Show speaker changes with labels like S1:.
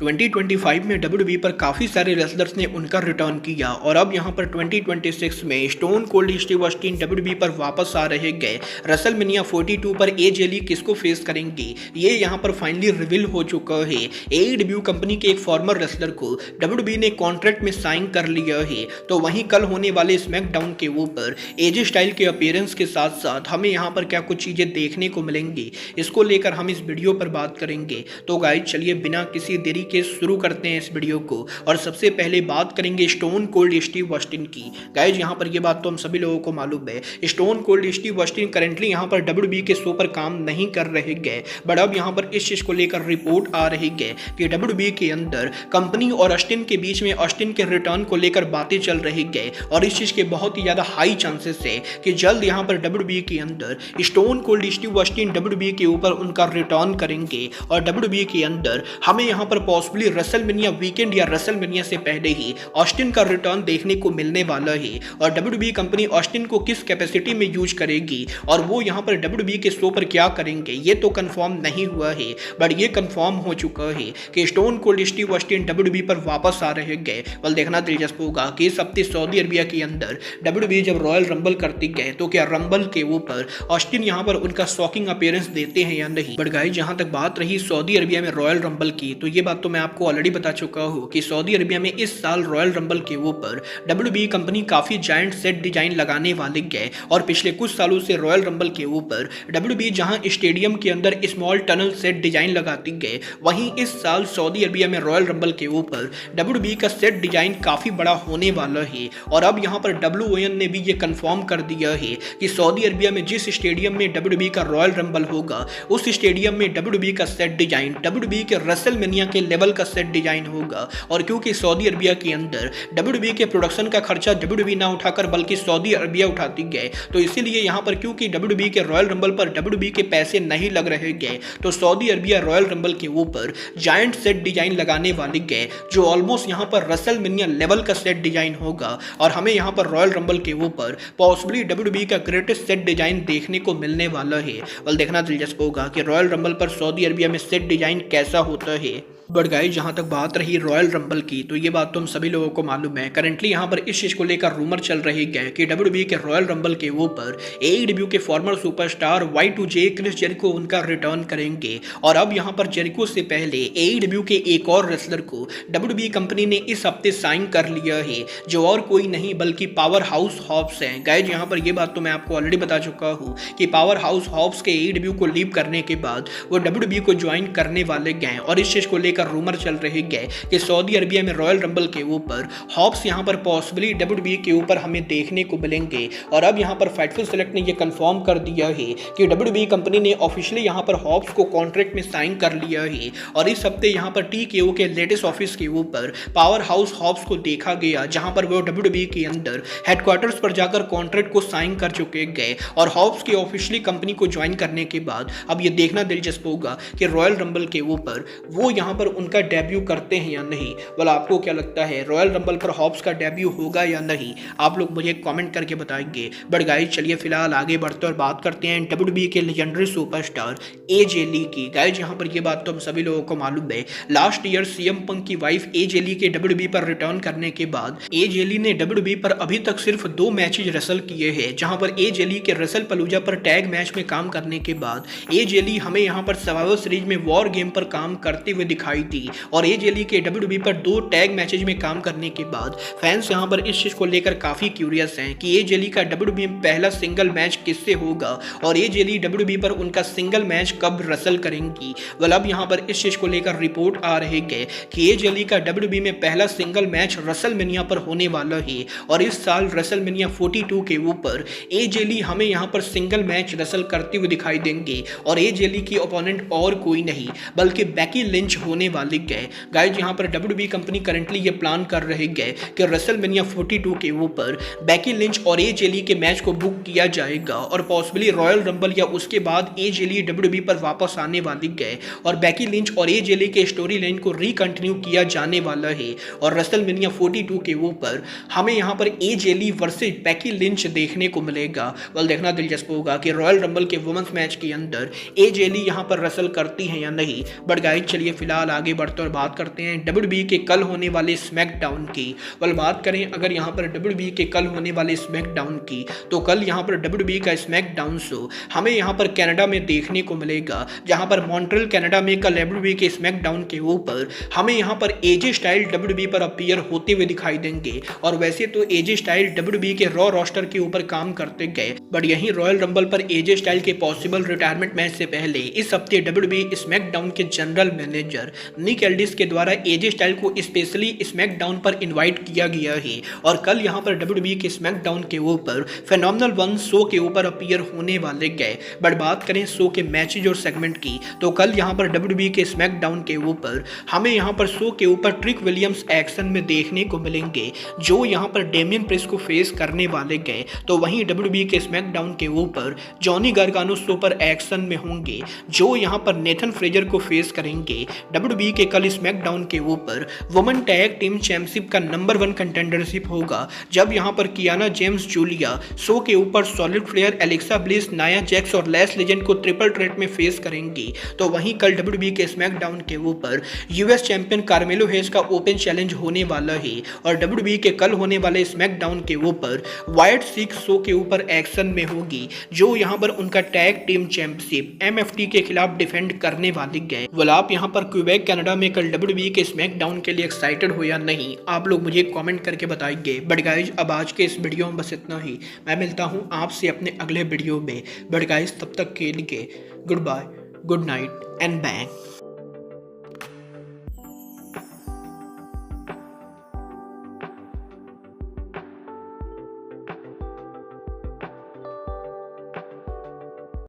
S1: 2025 में डब्ल्यूडब्ल्यूई पर काफ़ी सारे रेसलर्स ने उनका रिटर्न किया और अब यहां पर 2026 में stone cold Steve Austin WWE पर वापस आ रहे गए। रेसलमेनिया 42 पर एजे ली किसको फेस करेंगे ये यहां पर फाइनली रिवील हो चुका है। एईडब्ल्यू कंपनी के एक फॉर्मर रेसलर को डब्ल्यूडब्ल्यूई ने कॉन्ट्रैक्ट में साइन कर लिया है। तो वहीं कल होने वाले स्मैकडाउन के ऊपर एजे स्टाइल के अपीयरेंस के साथ साथ हमें यहां पर क्या कुछ चीज़ें देखने को मिलेंगी, इसको लेकर हम इस वीडियो पर बात करेंगे। तो गाइस चलिए बिना किसी देरी के शुरू करते हैं इस वीडियो को और सबसे पहले बात करेंगे स्टोन कोल्ड स्टीव ऑस्टिन की। गाइस यहां पर ये बात तो हम सभी लोगों को मालूम है, stone cold Steve Austin currently यहां पर डब्ल्यूडब्ल्यूई के शो पर काम नहीं कर रहे गए, बट अब यहां पर इस चीज को लेकर रिपोर्ट आ रही है कि डब्ल्यूडब्ल्यूई के अंदर कंपनी और ऑस्टिन के बीच में ऑस्टिन के रिटर्न को लेकर बातें चल रही गए और इस चीज के बहुत ही ज्यादा हाई चांसेस है कि जल्द यहां पर डब्ल्यूडब्ल्यूई के अंदर stone cold Steve Austin WWE के ऊपर उनका रिटर्न करेंगे और डब्ल्यूडब्ल्यूई के अंदर हमें यहां पर पॉसिबली रेसलमेनिया वीकेंड या रेसलमेनिया से पहले ही ऑस्टिन का रिटर्न देखने को मिलने वाला है। और डब्ल्यूडब्ल्यूई कंपनी ऑस्टिन को किस कैपेसिटी में यूज करेगी और वो यहां पर डब्ल्यूडब्ल्यूई के शो पर क्या करेंगे ये तो कंफर्म नहीं हुआ है, बट ये कंफर्म हो चुका है कि stone cold Steve Austin WWE पर वापस आ रहे गए। बल देखना दिलचस्प होगा कि इस हफ्ते सऊदी अरबिया के अंदर डब्ल्यूडब्ल्यूई जब रॉयल रंबल करती गए तो क्या रंबल के ऊपर ऑस्टिन यहां पर उनका शॉकिंग अपीयरेंस देते हैं या नहीं। बट गाइस जहां तक बात रही सऊदी अरबिया में रॉयल रंबल की, तो ये बात तो मैं आपको ऑलरेडी बता चुका हूं कि सऊदी अरबिया में इस साल रॉयल रंबल के ऊपर डब्ल्यूडब्ल्यूई कंपनी काफी जायंट सेट डिजाइन लगाने वाले गए और पिछले कुछ सालों से रॉयल रंबल के ऊपर डब्ल्यूडब्ल्यूई जहां स्टेडियम के अंदर स्मॉल टनल सेट डिजाइन लगाती गए, वहीं इस साल सऊदी अरबिया में रॉयल रंबल के ऊपर डब्ल्यूडब्ल्यूई का सेट डिजाइन काफी बड़ा होने वाला है। और अब यहां पर डब्ल्यूओएन ने भी ये कंफर्म कर दिया है कि सऊदी अरबिया में जिस स्टेडियम में डब्ल्यूडब्ल्यूई का रॉयल रंबल होगा उस स्टेडियम में डब्ल्यूडब्ल्यूई का सेट डिजाइन डब्ल्यूडब्ल्यूई के रेसलमेनिया के लेवल का सेट डिजाइन होगा। और क्योंकि सऊदी अरबिया के अंदर डब्ल्यूडब्ल्यूई के प्रोडक्शन का खर्चा डब्ल्यूडब्ल्यूई ना उठाकर बल्कि सऊदी अरबिया उठाती गए, तो इसीलिए यहां पर क्योंकि डब्ल्यूडब्ल्यूई के रॉयल रंबल पर डब्ल्यूडब्ल्यूई के पैसे नहीं लग रहे गए, तो सऊदी अरबिया रॉयल रंबल के ऊपर जायंट सेट डिजाइन लगाने वाले गए जो ऑलमोस्ट यहां पर रेसलमेनिया लेवल का सेट डिजाइन होगा। और हमें यहां पर रॉयल रंबल के ऊपर पॉसिबली डब्ल्यूडब्ल्यूई का ग्रेटेस्ट सेट डिजाइन देखने को मिलने वाला है। और देखना दिलचस्प होगा कि रॉयल रंबल पर सऊदी अरबिया में सेट डिजाइन कैसा होता है। बट गाइस जहां तक बात रही रॉयल रंबल की, तो ये बात तो हम सभी लोगों को मालूम है, करंटली यहां पर इस चीज को लेकर रूमर चल रही है कि डब्ल्यूडब्ल्यूई के रॉयल रंबल के ऊपर एईडब्ल्यू के former superstar Y2J Chris Jericho उनका रिटर्न करेंगे। और अब यहां पर जेरिको से पहले एईडब्ल्यू के एक और रेसलर को डब्ल्यूडब्ल्यूई कंपनी ने इस हफ्ते साइन कर लिया है, जो और कोई नहीं बल्कि पावर हाउस हॉब्स है। गाइस यहां पर यह बात तो मैं आपको ऑलरेडी बता चुका हूं कि पावर हाउस हॉब्स के एईडब्ल्यू को लीव करने के बाद वो डब्ल्यूडब्ल्यूई को ज्वाइन करने वाले गए और इस चीज को लेकर रूमर चल रही है कि सऊदी अरबिया में रॉयल रंबल के ऊपर हॉब्स यहां पर पॉसिबली डब्ल्यूडब्ल्यूई के ऊपर हमें देखने को मिलेंगे। और अब यहां पर फाइटफुल सेलेक्ट ने यह कंफर्म कर दिया है कि डब्ल्यूडब्ल्यूई कंपनी ने ऑफिशियली यहां पर हॉब्स को कॉन्ट्रैक्ट में साइन कर लिया है। और इस हफ्ते यहां पर टीकेओ के लेटेस्ट ऑफिस के ऊपर पावर हाउस हॉब्स को देखा गया, जहां पर वो डब्ल्यूडब्ल्यूई के अंदर हेडक्वार्टर्स पर जाकर कॉन्ट्रैक्ट को साइन कर चुके गए। और हॉब्स की ऑफिशियली कंपनी को ज्वाइन करने के बाद अब यह देखना दिलचस्प होगा कि रॉयल रंबल के ऊपर वो यहां पर उनका डेब्यू करते हैं या नहीं। वाला आपको क्या लगता है, रॉयल रंबल पर हॉब्स का डेब्यू होगा या नहीं? आप लोग मुझे कमेंट करके बताएंगे। बट गाइस चलिए फिलहाल आगे बढ़ते और बात करते हैं डब्ल्यूडब्ल्यूई के लेजेंडरी सुपरस्टार एजे ली की। गाइस यहां पर ये बात तो हम सभी लोगों को मालूम है, लास्ट ईयर सीएम पंक की वाइफ एजे ली के डब्ल्यूडब्ल्यूई पर रिटर्न करने के बाद एजे ली ने डब्ल्यूडब्ल्यूई पर अभी तक सिर्फ 2 मैचेज रेसल किए हैं, जहां पर एजे ली के रेसल पलूजा पर टैग मैच में काम करने के बाद एजे ली हमें यहां पर सर्वाइवर सीरीज में वॉर गेम पर काम करते हुए दिखाई दी। और एजे ली के डब्ल्यूडब्ल्यूई पर 2 टैग मैचेज में काम करने के बाद फैंस यहां पर इस चीज को लेकर काफी क्यूरियस हैं कि एजे ली का डब्ल्यूडब्ल्यूई में पहला सिंगल मैच किससे होगा और एजे ली डब्ल्यूडब्ल्यूई पर उनका सिंगल मैच कब रेसल करेंगी। वेल अब यहां पर इस चीज को लेकर रिपोर्ट आ रही है कि एजे ली का डब्ल्यूडब्ल्यूई में पहला सिंगल मैच रेसलमेनिया पर होने वाला है। और इस साल रेसलमेनिया 42 के ऊपर एजे ली हमें यहां पर सिंगल मैच रेसल करते हुए दिखाई देंगे। और एजे ली की ओपोनेंट और कोई नहीं बल्कि बेकी लिंच होने वाली है। गाइस यहां पर डब्ल्यूडब्ल्यूई कंपनी करंटली ये प्लान कर रही है कि रेसलमेनिया 42 के ऊपर बेकी लिंच और एजे ली के मैच को बुक किया जाएगा और पॉसिबली रॉयल रंबल या उसके बाद एजे ली डब्ल्यूडब्ल्यूई पर वापस आने वाली है और बेकी लिंच और एजे ली के स्टोरी लाइन को रिकंटिन्यू किया जाने वाला है। और रेसलमेनिया 42 के ऊपर हमें यहां पर एजे ली वर्सेस बेकी लिंच देखने को मिलेगा। वेल देखना दिलचस्प होगा कि रॉयल रंबल के वुमेन्स मैच के अंदर एजे ली यहां पर रेसल करती हैं या नहीं। बट गाइस चलिए फिलहाल आगे बढ़ते और बात करते हैं WWE के कल होने वाले स्मैकडाउन की। बात करें अगर यहाँ पर WWE के कल होने वाले स्मैकडाउन की, तो कल यहाँ पर WWE का स्मैकडाउन शो हमें यहाँ पर कनाडा में देखने को मिलेगा, जहाँ पर मॉन्ट्रियल कनाडा में कल WWE के स्मैकडाउन के ऊपर हमें यहाँ पर एजे स्टाइल WWE पर अपीयर होते हुए दिखाई देंगे। और वैसे तो एजे स्टाइल WWE के रॉ रोस्टर के ऊपर काम करते गए, बट यहीं रॉयल रंबल पर एजे स्टाइल के पॉसिबल रिटायरमेंट मैच से पहले इस हफ्ते WWE स्मैकडाउन के जनरल मैनेजर निक एल्डिस के द्वारा एजे स्टाइल को स्पेशली स्मैकडाउन पर इनवाइट किया गया है। और कल यहां पर WWE के स्मैकडाउन के ऊपर फेनोमेनल वन शो के ऊपर अपीयर होने वाले गए। बट बात करें शो के मैचेज और सेगमेंट की, तो कल यहां पर WWE के स्मैकडाउन के ऊपर हमें यहां पर शो के ऊपर ट्रिक विलियम्स एक्शन में देखने को मिलेंगे, जो यहां पर डेमियन प्रिस्ट को फेस करने वाले गए। तो वहीं WWE के स्मैकडाउन के ऊपर जॉनी गार्गानो शो पर एक्शन में होंगे, जो यहां पर नेथन फ्रेजर को फेस करेंगे। WWE के कल स्मैकडाउन के ऊपर वुमेन टैग टीम चैंपियनशिप का नंबर 1 कंटेंडरशिप होगा, जब यहां पर कियाना जेम्स जूलिया शो के ऊपर Charlotte Flair, Alexa Bliss, Nia Jax और लैश लेजेंड को ट्रिपल थ्रेट में फेस करेंगी। तो वहीं कल WWE के स्मैकडाउन के ऊपर यूएस चैंपियन कार्मेलो हेज का ओपन चैलेंज होने वाला है। और WWE के कल होने वाले स्मैकडाउन के ऊपर वाइट सिक्स शो के ऊपर एक्शन में होगी, जो यहां पर उनका टैग टीम चैंपियनशिप MFT के खिलाफ डिफेंड करने वाले गए। आप यहां पर क्यूबेक कनाडा में कल WWE के स्मैकडाउन के लिए एक्साइटेड हो या नहीं, आप लोग मुझे कमेंट करके बताइए। बट गाइज अब आज के इस वीडियो में बस इतना ही। मैं मिलता हूं आपसे अपने अगले वीडियो में। बट गाइज तब तक के लिए goodbye, good night and bang.